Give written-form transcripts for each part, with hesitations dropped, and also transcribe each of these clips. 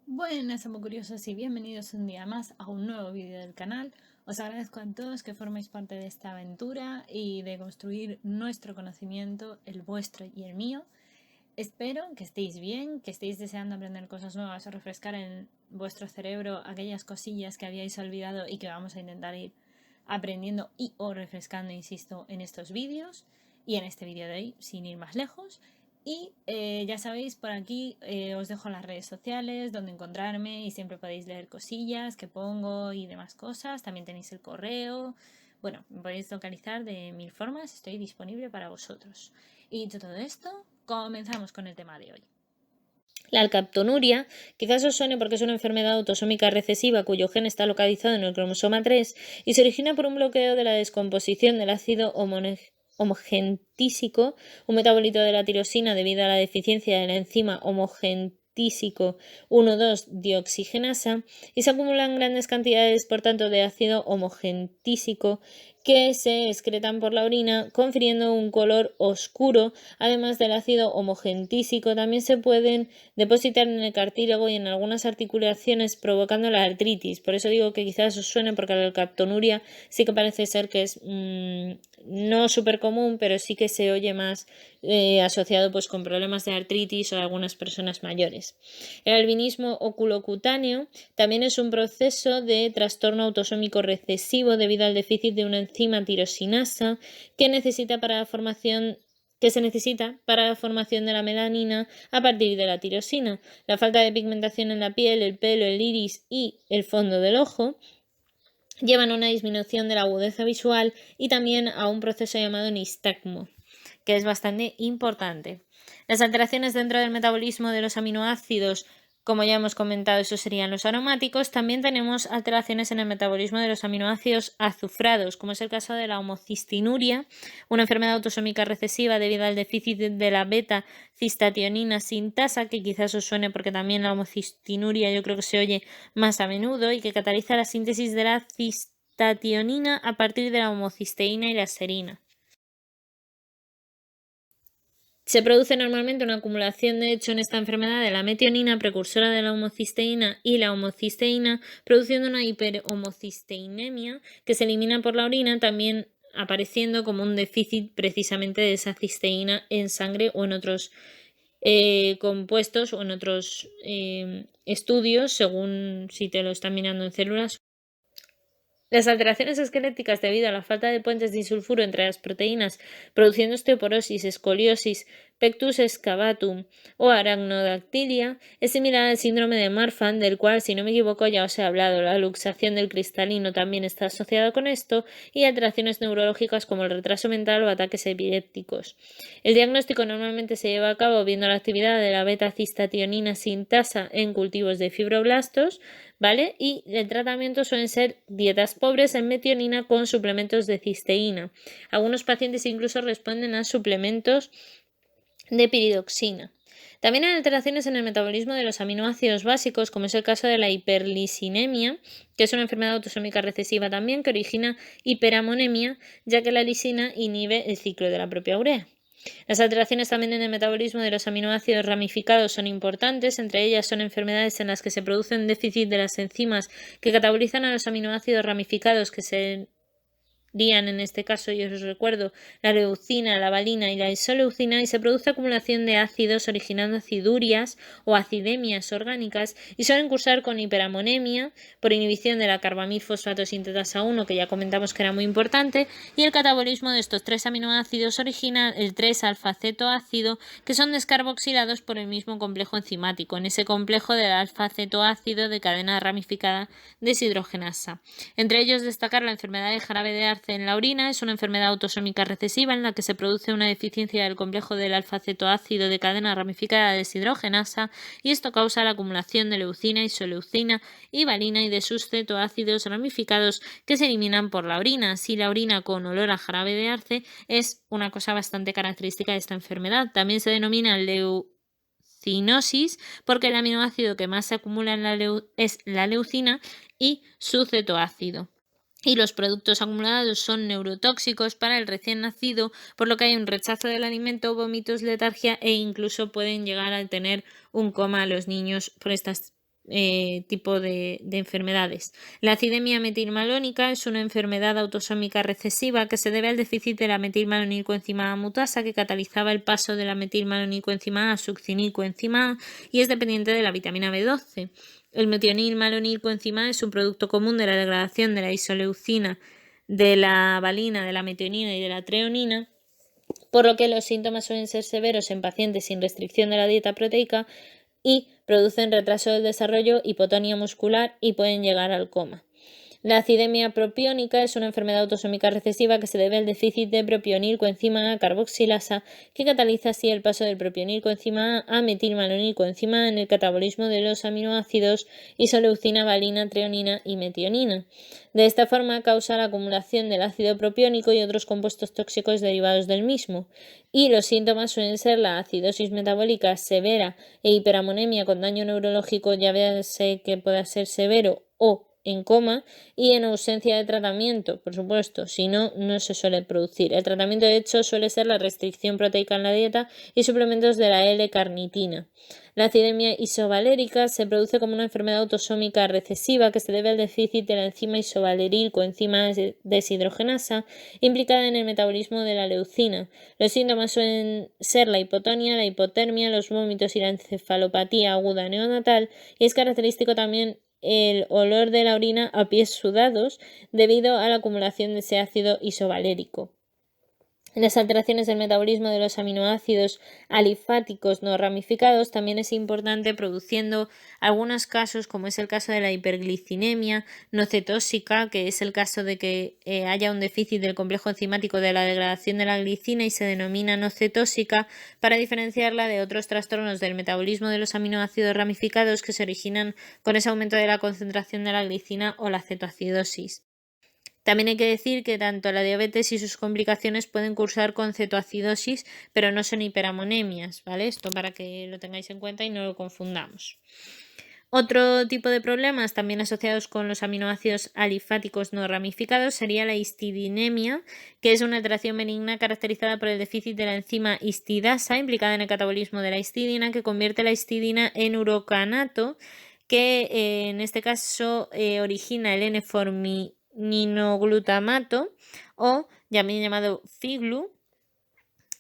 Buenas, amo curiosos, y bienvenidos un día más a un nuevo vídeo del canal. Os agradezco a todos que forméis parte de esta aventura y de construir nuestro conocimiento, el vuestro y el mío. Espero que estéis bien, que estéis deseando aprender cosas nuevas o refrescar en vuestro cerebro aquellas cosillas que habíais olvidado y que vamos a intentar ir aprendiendo y o refrescando, insisto, en estos vídeos y en este vídeo de hoy, sin ir más lejos. Y ya sabéis, por aquí os dejo las redes sociales donde encontrarme y siempre podéis leer cosillas que pongo y demás cosas. También tenéis el correo. Bueno, me podéis localizar de mil formas, estoy disponible para vosotros. Y dicho todo esto, comenzamos con el tema de hoy. La alcaptonuria quizás os suene porque es una enfermedad autosómica recesiva cuyo gen está localizado en el cromosoma 3 y se origina por un bloqueo de la descomposición del ácido homogentísico, un metabolito de la tirosina debido a la deficiencia de la enzima homogentísico 1,2-dioxigenasa, y se acumulan grandes cantidades, por tanto, de ácido homogentísico que se excretan por la orina, confiriendo un color oscuro. Además del ácido homogentísico, también se pueden depositar en el cartílago y en algunas articulaciones, provocando la artritis. Por eso digo que quizás os suene, porque la alcaptonuria sí que parece ser que es no súper común, pero sí que se oye más asociado pues con problemas de artritis o de algunas personas mayores. El albinismo oculocutáneo también es un proceso de trastorno autosómico recesivo debido al déficit de una enzima tirosinasa que se necesita para la formación de la melanina a partir de la tirosina. La falta de pigmentación en la piel, el pelo, el iris y el fondo del ojo llevan a una disminución de la agudeza visual y también a un proceso llamado nistagmo, que es bastante importante. Las alteraciones dentro del metabolismo de los aminoácidos, como ya hemos comentado, esos serían los aromáticos. También tenemos alteraciones en el metabolismo de los aminoácidos azufrados, como es el caso de la homocistinuria, una enfermedad autosómica recesiva debido al déficit de la beta-cistationina sintasa, que quizás os suene porque también la homocistinuria yo creo que se oye más a menudo, y que cataliza la síntesis de la cistationina a partir de la homocisteína y la serina. Se produce normalmente una acumulación, de hecho, en esta enfermedad de la metionina, precursora de la homocisteína, y la homocisteína, produciendo una hiperhomocisteinemia que se elimina por la orina, también apareciendo como un déficit precisamente de esa cisteína en sangre o en otros compuestos o en otros estudios, según si te lo están mirando en células. Las alteraciones esqueléticas debido a la falta de puentes de disulfuro entre las proteínas, produciendo osteoporosis, escoliosis, pectus excavatum o aracnodactilia, es similar al síndrome de Marfan, del cual, si no me equivoco, ya os he hablado. La luxación del cristalino también está asociada con esto, y alteraciones neurológicas como el retraso mental o ataques epilépticos. El diagnóstico normalmente se lleva a cabo viendo la actividad de la beta-cistationina sintasa en cultivos de fibroblastos, ¿vale? Y el tratamiento suelen ser dietas pobres en metionina con suplementos de cisteína. Algunos pacientes incluso responden a suplementos de piridoxina. También hay alteraciones en el metabolismo de los aminoácidos básicos, como es el caso de la hiperlisinemia, que es una enfermedad autosómica recesiva también que origina hiperamonemia, ya que la lisina inhibe el ciclo de la propia urea. Las alteraciones también en el metabolismo de los aminoácidos ramificados son importantes. Entre ellas son enfermedades en las que se produce un déficit de las enzimas que catabolizan a los aminoácidos ramificados, que serían en este caso, yo os recuerdo, la leucina, la valina y la isoleucina, y se produce acumulación de ácidos originando acidurias o acidemias orgánicas, y suelen cursar con hiperamonemia por inhibición de la carbamil fosfato sintetasa 1, que ya comentamos que era muy importante, y el catabolismo de estos tres aminoácidos origina el 3-alfa-cetoácido, que son descarboxilados por el mismo complejo enzimático, en ese complejo del alfa-cetoácido de cadena ramificada deshidrogenasa. Entre ellos destacar la enfermedad de jarabe de arce en la orina. Es una enfermedad autosómica recesiva en la que se produce una deficiencia del complejo del alfa-cetoácido de cadena ramificada deshidrogenasa, y esto causa la acumulación de leucina, isoleucina y valina y de sus cetoácidos ramificados que se eliminan por la orina. Así, la orina con olor a jarabe de arce es una cosa bastante característica de esta enfermedad. También se denomina leucinosis porque el aminoácido que más se acumula es la leucina y su cetoácido. y los productos acumulados son neurotóxicos para el recién nacido, por lo que hay un rechazo del alimento, vómitos, letargia e incluso pueden llegar a tener un coma a los niños por estas tipo de enfermedades. La acidemia metilmalónica es una enfermedad autosómica recesiva que se debe al déficit de la metilmalonilcoenzima A mutasa que catalizaba el paso de la metilmalonilcoenzima A a succinilcoenzima A y es dependiente de la vitamina B12. El metionilmalonilcoenzima A es un producto común de la degradación de la isoleucina, de la valina, de la metionina y de la treonina, por lo que los síntomas suelen ser severos en pacientes sin restricción de la dieta proteica y producen retraso del desarrollo, hipotonía muscular y pueden llegar al coma. La acidemia propiónica es una enfermedad autosómica recesiva que se debe al déficit de propionilcoenzima A carboxilasa que cataliza así el paso del propionilcoenzima A a metilmalonilcoenzima A en el catabolismo de los aminoácidos isoleucina, valina, treonina y metionina. De esta forma causa la acumulación del ácido propiónico y otros compuestos tóxicos derivados del mismo. Y los síntomas suelen ser la acidosis metabólica severa e hiperamonemia con daño neurológico, ya véase que pueda ser severo o en coma y en ausencia de tratamiento, por supuesto, si no, no se suele producir. El tratamiento de hecho suele ser la restricción proteica en la dieta y suplementos de la L-carnitina. La acidemia isovalérica se produce como una enfermedad autosómica recesiva que se debe al déficit de la enzima isovaleril coenzima deshidrogenasa implicada en el metabolismo de la leucina. Los síntomas suelen ser la hipotonía, la hipotermia, los vómitos y la encefalopatía aguda neonatal y es característico también el olor de la orina a pies sudados debido a la acumulación de ese ácido isovalérico. Las alteraciones del metabolismo de los aminoácidos alifáticos no ramificados también es importante, produciendo algunos casos, como es el caso de la hiperglicinemia no cetósica, que es el caso de que haya un déficit del complejo enzimático de la degradación de la glicina y se denomina no cetósica, para diferenciarla de otros trastornos del metabolismo de los aminoácidos ramificados que se originan con ese aumento de la concentración de la glicina o la cetoacidosis. También hay que decir que tanto la diabetes y sus complicaciones pueden cursar con cetoacidosis, pero no son hiperamonemias, ¿vale? Esto para que lo tengáis en cuenta y no lo confundamos. Otro tipo de problemas también asociados con los aminoácidos alifáticos no ramificados sería la histidinemia, que es una alteración benigna caracterizada por el déficit de la enzima histidasa implicada en el catabolismo de la histidina, que convierte la histidina en urocanato, que en este caso origina el N-formininglutamato o también llamado FIGLU,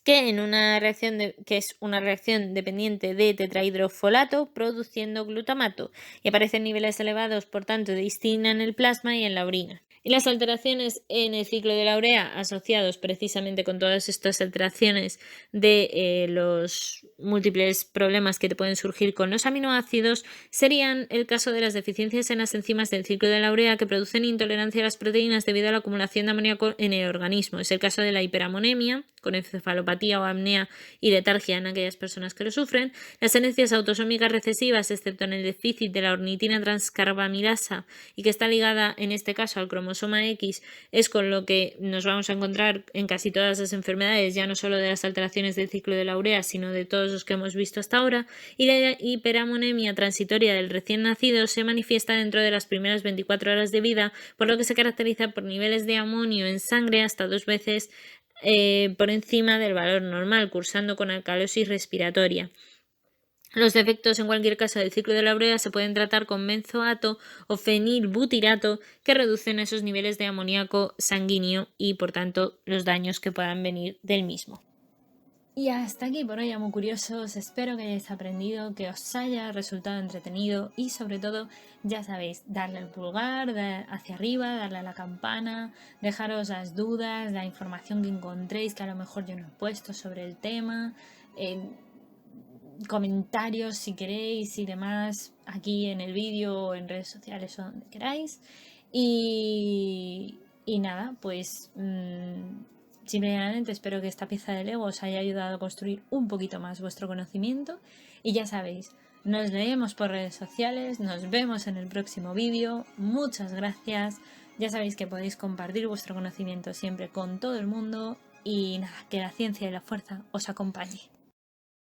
que es una reacción dependiente de tetrahidrofolato produciendo glutamato y aparecen niveles elevados por tanto de histidina en el plasma y en la orina. Y las alteraciones en el ciclo de la urea asociados precisamente con todas estas alteraciones de los múltiples problemas que te pueden surgir con los aminoácidos serían el caso de las deficiencias en las enzimas del ciclo de la urea que producen intolerancia a las proteínas debido a la acumulación de amoníaco en el organismo. Es el caso de la hiperamonemia, con encefalopatía o apnea y letargia en aquellas personas que lo sufren, las herencias autosómicas recesivas, excepto en el déficit de la ornitina transcarbamilasa y que está ligada en este caso al cromosoma X, es con lo que nos vamos a encontrar en casi todas las enfermedades, ya no solo de las alteraciones del ciclo de la urea, sino de todos los que hemos visto hasta ahora, y la hiperamonemia transitoria del recién nacido se manifiesta dentro de las primeras 24 horas de vida, por lo que se caracteriza por niveles de amonio en sangre hasta 2 veces por encima del valor normal, cursando con alcalosis respiratoria. Los defectos en cualquier caso del ciclo de la urea se pueden tratar con benzoato o fenilbutirato que reducen esos niveles de amoníaco sanguíneo y por tanto los daños que puedan venir del mismo. Y hasta aquí por hoy, amo curiosos. Espero que hayáis aprendido, que os haya resultado entretenido y sobre todo, ya sabéis, darle al pulgar hacia arriba, darle a la campana, dejaros las dudas, la información que encontréis que a lo mejor yo no he puesto sobre el tema, comentarios si queréis y demás aquí en el vídeo o en redes sociales o donde queráis. Y nada, pues simplemente espero que esta pieza de Lego os haya ayudado a construir un poquito más vuestro conocimiento y ya sabéis, nos leemos por redes sociales, nos vemos en el próximo vídeo, muchas gracias, ya sabéis que podéis compartir vuestro conocimiento siempre con todo el mundo y nada, que la ciencia y la fuerza os acompañe.